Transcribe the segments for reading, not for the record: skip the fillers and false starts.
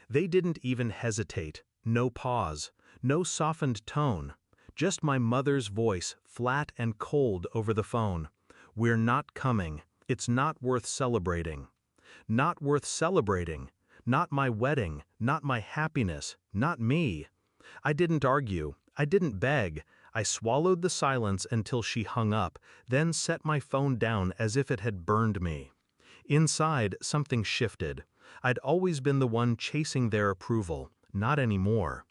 They didn't even hesitate, no pause, no softened tone, just my mother's voice, flat and cold over the phone. "We're not coming. It's not worth celebrating." Not worth celebrating. Not my wedding, not my happiness, not me. I didn't argue, I didn't beg. I swallowed the silence until she hung up, then set my phone down as if it had burned me. Inside, something shifted. I'd always been the one chasing their approval, not anymore.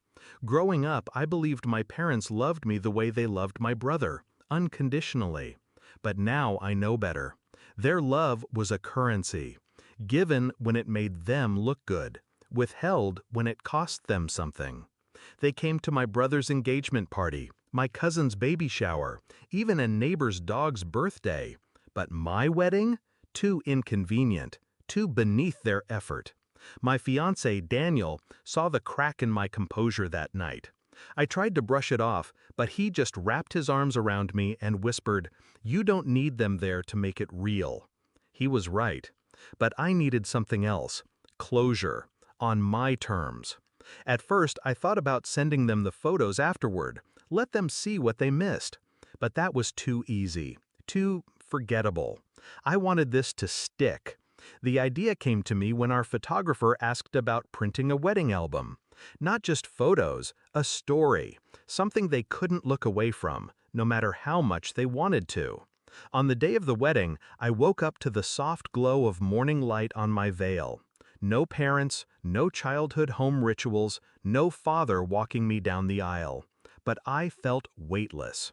Growing up, I believed my parents loved me the way they loved my brother, unconditionally. But now I know better. Their love was a currency, given when it made them look good, withheld when it cost them something. They came to my brother's engagement party, my cousin's baby shower, even a neighbor's dog's birthday. But my wedding? Too inconvenient, too beneath their effort. My fiancé, Daniel, saw the crack in my composure that night. I tried to brush it off, but he just wrapped his arms around me and whispered, "You don't need them there to make it real." He was right. But I needed something else, closure, on my terms. At first, I thought about sending them the photos afterward, let them see what they missed. But that was too easy, too forgettable. I wanted this to stick. The idea came to me when our photographer asked about printing a wedding album. Not just photos, a story, something they couldn't look away from, no matter how much they wanted to. On the day of the wedding, I woke up to the soft glow of morning light on my veil. No parents, no childhood home rituals, no father walking me down the aisle. But I felt weightless.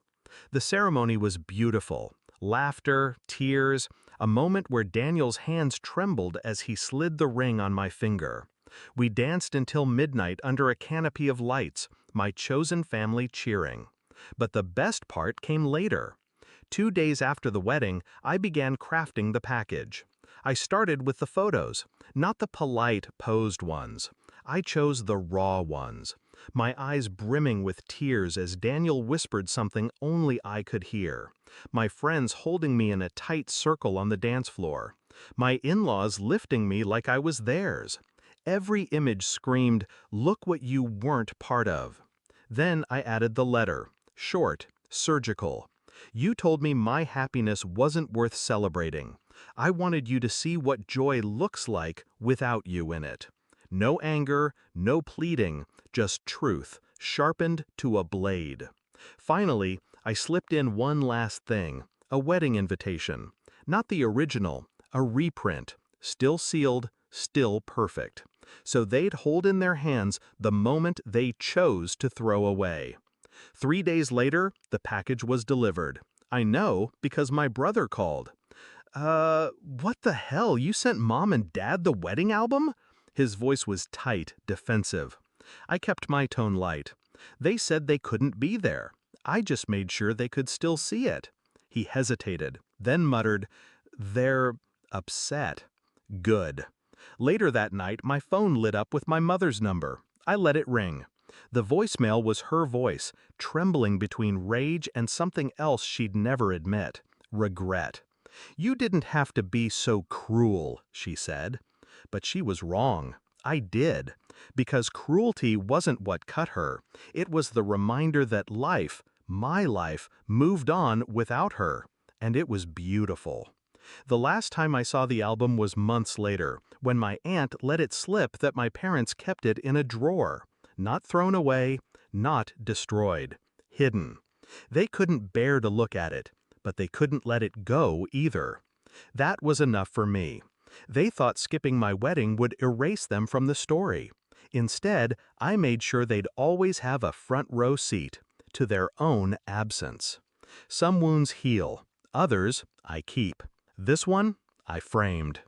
The ceremony was beautiful. Laughter, tears, a moment where Daniel's hands trembled as he slid the ring on my finger. We danced until midnight under a canopy of lights, my chosen family cheering. But the best part came later. 2 days after the wedding, I began crafting the package. I started with the photos, not the polite, posed ones. I chose the raw ones, my eyes brimming with tears as Daniel whispered something only I could hear. My friends holding me in a tight circle on the dance floor. My in-laws lifting me like I was theirs. Every image screamed, "Look what you weren't part of." Then I added the letter, short, surgical. You told me my happiness wasn't worth celebrating. I wanted you to see what joy looks like without you in it. No anger, no pleading, just truth, sharpened to a blade. Finally, I slipped in one last thing, a wedding invitation. Not the original, a reprint, still sealed, still perfect. So they'd hold in their hands the moment they chose to throw away. 3 days later, the package was delivered. I know because my brother called. What the hell? You sent Mom and Dad the wedding album?" His voice was tight, defensive. I kept my tone light. They said they couldn't be there. I just made sure they could still see it. He hesitated, then muttered, "They're upset." Good. Later that night, my phone lit up with my mother's number. I let it ring. The voicemail was her voice, trembling between rage and something else she'd never admit, regret. "You didn't have to be so cruel," she said. But she was wrong. I did. Because cruelty wasn't what cut her. It was the reminder that life, my life, moved on without her. And it was beautiful. The last time I saw the album was months later, when my aunt let it slip that my parents kept it in a drawer. Not thrown away, not destroyed. Hidden. They couldn't bear to look at it, but they couldn't let it go either. That was enough for me. They thought skipping my wedding would erase them from the story. Instead, I made sure they'd always have a front row seat to their own absence. Some wounds heal, others I keep. This one I framed.